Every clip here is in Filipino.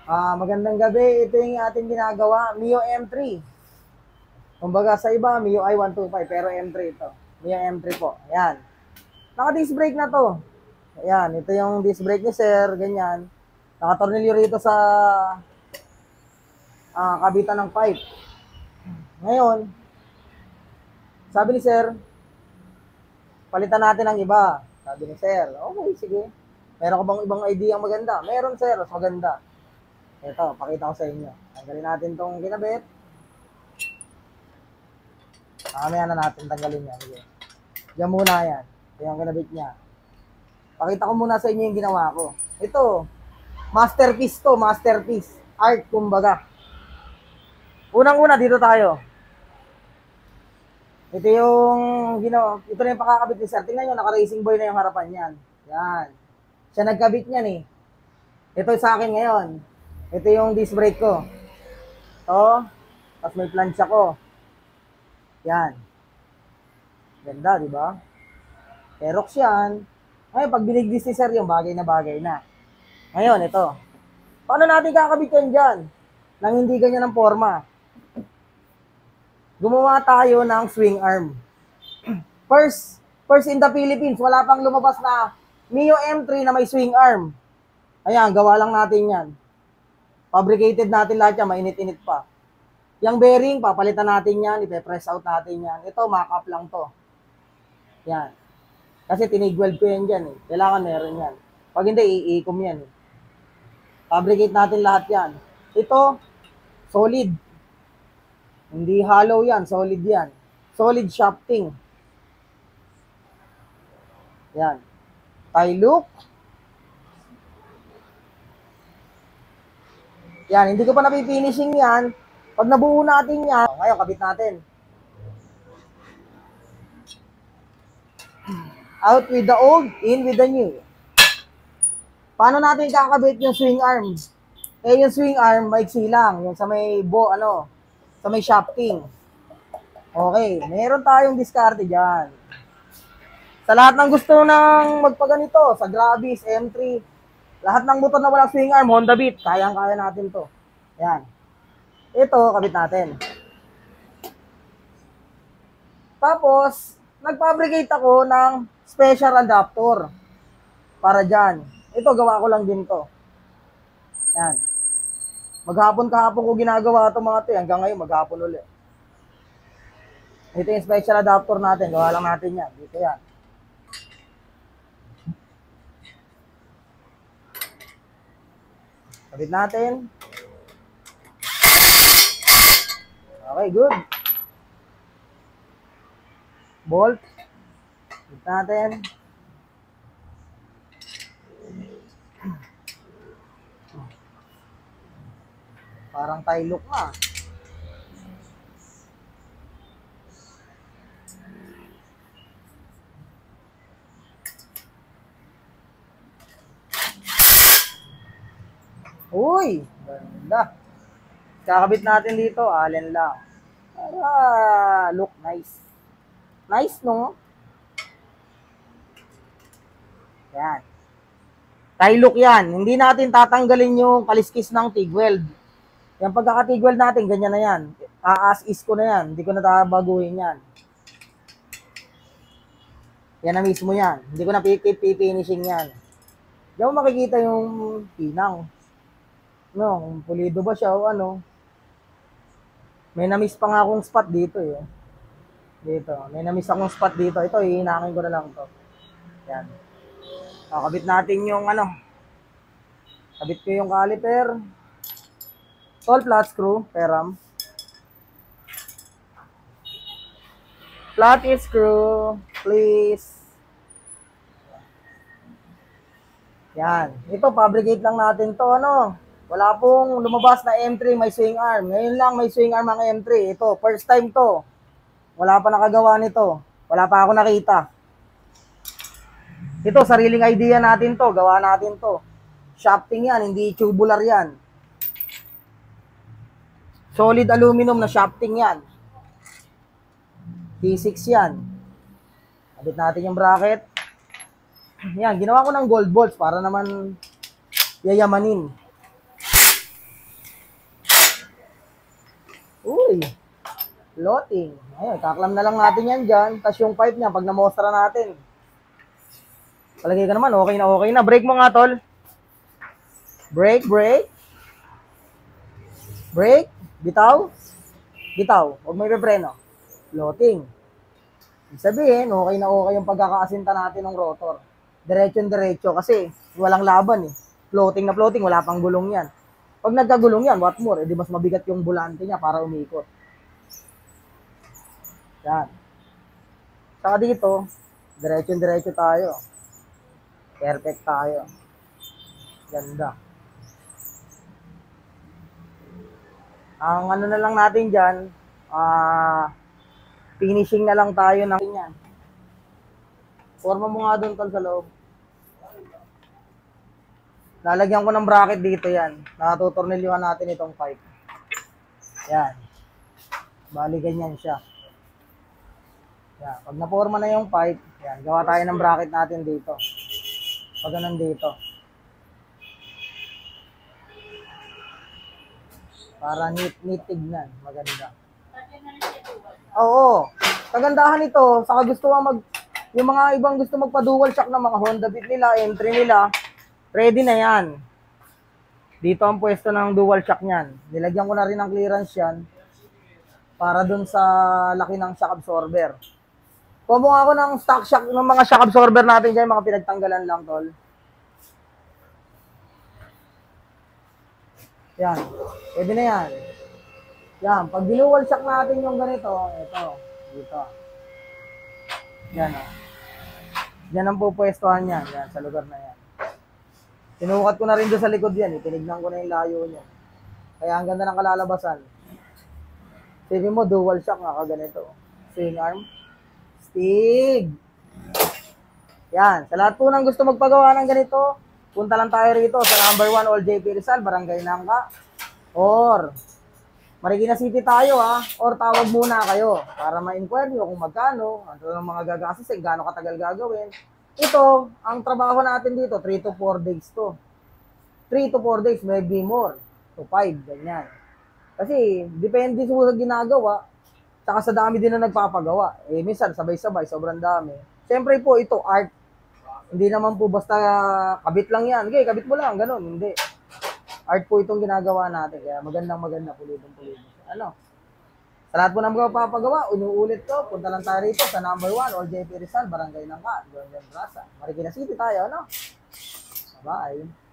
Magandang gabi. Ito yung ating ginagawa, Mio M3. Kumbaga sa iba, Mio i125, pero M3 ito. Mio M3 po. Ayan. Naka-disc brake na to. Ayan, ito yung disc brake ni sir, ganyan. Nakatornilyo rito sa kabitan ng pipe. Ngayon, sabi ni sir, palitan natin ang iba. Sabi ni sir, okay, sige. Meron ka bang ibang idea ang maganda? Meron sir, maganda. Ito, pakita ko sa inyo. Tanggalin natin tong kinabit. Mamaya na natin tanggalin yan. Sige. Diyan muna yan. Ito yung kinabit niya. Pakita ko muna sa inyo yung ginawa ko. Ito, masterpiece to, masterpiece. Art, kumbaga. Unang-una, dito tayo. Ito yung ginawa. Ito na yung pakakabit ni sir. Tingnan nyo, naka-racing boy na yung harapan niyan. Yan. Siya nagkabit niyan eh. Ito sa akin ngayon. Ito yung disc brake ko. Ito. Tapos may plancha ko. Yan. Ganda, di ba? Aerox yan. Ngayon, pag binigdis ni sir yung bagay na bagay na. Ngayon, ito. Paano natin kakabit yan dyan? Nang hindi ganyan ang forma. Gumawa tayo ng swing arm. First in the Philippines, wala pang lumabas na Mio M3 na may swing arm. Ayan, gawa lang natin yan. Fabricated natin lahat yan, mainit-init pa. Yung bearing, papalitan natin yan, ipe-press out natin yan. Ito, mock-up lang to. Yan. Kasi tinig-weld ko yan dyan eh. Kailangan meron yan. Pag hindi, iikom yan eh. Fabricate natin lahat yan. Ito, solid. Hindi hollow yan, solid yan. Solid shafting. Yan. Tie loop. Yan, hindi ko pa napifinishing yan. Pag nabuo natin yan, ngayon, kabit natin. Out with the old, in with the new. Paano natin kakabit yung swing arm? Eh, yung swing arm, maiksi lang. Yung sa may sa may shafting. Okay, meron tayong diskarte dyan. Sa lahat ng gusto ng magpaganito, sa Gravis, M3, lahat ng motor na walang swing arm, Honda Beat, kayang-kaya natin to. Yan. Ito, kabit natin. Tapos, nag-fabricate ako ng special adapter para dyan. Ito, gawa ko lang din to. Yan. Maghapon kahapon ko ginagawa itong mga to. Hanggang ngayon, maghapon ulit. Ito yung special adapter natin. Gawa lang natin yan. Dito yan. Kabit natin. Okay, good. Bolt. Kabit natin. Parang tie look na. Uy, ganda. Kakabit natin dito, allen lang. Para look nice. Nice, no? Yan. Tie look yan. Hindi natin tatanggalin yung kaliskis ng TIG weld. Yung pagkaka-TIG weld natin, ganyan na yan. As-is ko na yan. Hindi ko na tabaguhin yan. Yan na mismo yan. Hindi ko na finishing yan. Hindi mo makikita yung pinang. No, kung pulido ba siya o ano. May na-miss pa nga akong spot dito eh. Dito. May na-miss akong spot dito. Ito, hihinakin ko na lang to. Yan. Kabit natin yung kabit ko yung caliper. Tall flat screw, peram. Flat screw, please. Yan. Ito, fabricate lang natin to, Wala pong lumabas na M3 may swing arm. Ngayon lang may swing arm ang M3. Ito, first time to. Wala pa nakagawa nito. Wala pa ako nakita. Ito, sariling idea natin to. Gawa natin to. Shafting yan, hindi tubular yan. Solid aluminum na shafting yan. T6 yan. Abit natin yung bracket. Yan, ginawa ko ng gold bolts para naman yayamanin. Uy, floating. Ayun, kaklam na lang natin yan dyan. Tapos yung pipe niya, pag namostra natin, palagay ka naman, okay na okay na. Brake mo nga, tol. Brake, brake. Brake. Bitaw. Bitaw. Huwag mo ipepreno. Floating. Ibig sabihin, okay na okay yung pagkakaasinta natin ng rotor. Diretso-diretso kasi walang laban eh. Floating na floating, wala pang gulong yan. Pag nagkagulong yan, what more? Di mas mabigat yung bulante niya para umikot. Yan. Saka dito, diretso-diretso tayo. Perfect tayo. Ganda. Ang ano na lang natin dyan, finishing na lang tayo ng yan. Forma mo nga doon tol sa loob. Lalagyan ko ng bracket dito yan. Nakatutornilyuhan natin itong pipe. Yan. Bali ganyan siya. Yan. Pag naporma na yung pipe, yan, gawa tayo ng bracket natin dito. Pag ganun dito. Para neat tignan. Maganda. Oo. Kagandahan ito, saka gusto yung mga ibang gusto magpa-dual shock ng mga Honda Beat nila, M3 nila, ready na yan. Dito ang pwesto ng dual shock niyan. Nilagyan ko na rin ng clearance yan para dun sa laki ng shock absorber. Kumuha ako ng stock shock ng mga shock absorber natin dyan, mga pinagtanggalan lang, tol. Yan. Pwede na yan. Yan. Pag dinual shock natin yung ganito, ito. Dito. Yan o. Yan ang pupwestuhan yan. Yan, sa lugar na yan. Sinukat ko na rin doon sa likod yan. Tinignan ko na yung layo niya. Kaya ang ganda ng kalalabasan. Sabi mo, dual shock nga kaganito. Swing arm. Stig. Yan. Sa lahat po ng gusto magpagawa ng ganito, punta lang tayo rito sa number 1 All JP Rizal, Barangay Nangka. Or Marikina City tayo or tawag muna kayo para ma-inquire nyo kung magkano, ano ng mga gagastos, gaano katagal gagawin. Ito, ang trabaho natin dito, 3 to 4 days to. 3 to 4 days, maybe more. To 5, ganyan. Kasi, depende sa ginagawa, saka sa dami din na nagpapagawa. Eh, minsan, sabay-sabay, sobrang dami. Siyempre po, ito, art. Hindi naman po basta kabit lang yan. Okay, kabit mo lang, ganun. Hindi. Art po itong ginagawa natin. Kaya maganda, pulidong-pulido. Ano? Sa lahat po ng mga papagawa, unuulit ko, punta lang tayo rito sa number 1, All JP Rizal, Barangay Nangka, Jordan Plaza. Marikina City tayo, ano? Bye-bye.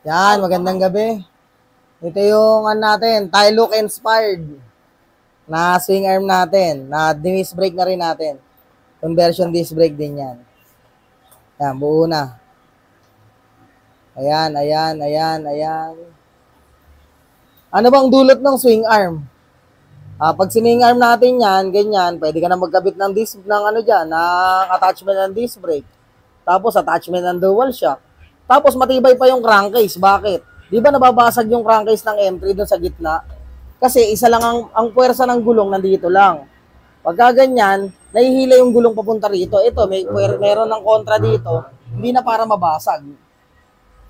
Yan, magandang gabi. Ito yung natin, Tyluk inspired na swing arm natin, na disc brake na rin natin. Conversion disc brake din yan. Yan, buo na. Ayan. Ano bang dulot ng swing arm? Pag swing arm natin yan, ganyan, pwede ka na magkabit ng disc, ng ng attachment ng disc brake. Tapos attachment ng dual shock. Tapos matibay pa yung crankcase. Bakit? Di ba nababasag yung crankcase ng M3 doon sa gitna? Kasi isa lang ang puwersa ng gulong nandito lang. Pagka ganyan, nahihila yung gulong papunta rito. Ito, meron ng kontra dito. Hindi na para mabasag.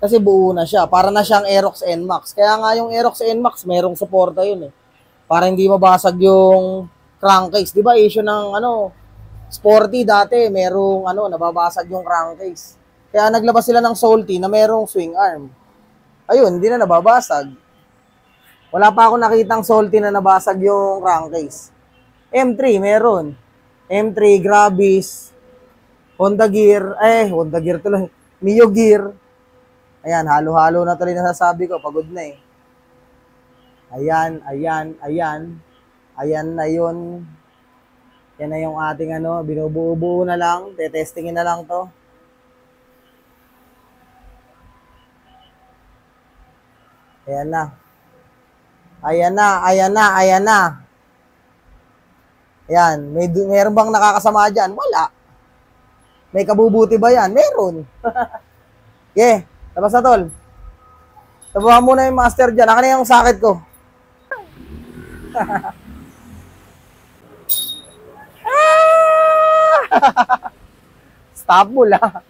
Kasi buo na siya. Para na siyang Aerox NMAX. Kaya nga yung Aerox NMAX, merong suporta yun eh. Para hindi mabasag yung crankcase. Di ba issue ng Sporty dati, merong nababasag yung crankcase. Kaya naglabas sila ng Salty na merong swing arm. Ayun, hindi na nababasag. Wala pa ako nakitang Salty na nabasag yung crankcase. M3, meron. M3, Gravis, Honda Gear tuloy. Mio Gear. Ayan, halo-halo na tuloy nasasabi ko. Pagod na eh. Ayan. Ayan na yun. Yan na yung ating binubuo-buo na lang. Tetestingin na lang to. Ayan na. Ayan. Meron bang nakakasama dyan? Wala. May kabubuti ba yan? Meron. Okay, labas na tol. Tabuhan muna yung master dyan. Akin na yung socket ko. Stop mo lang.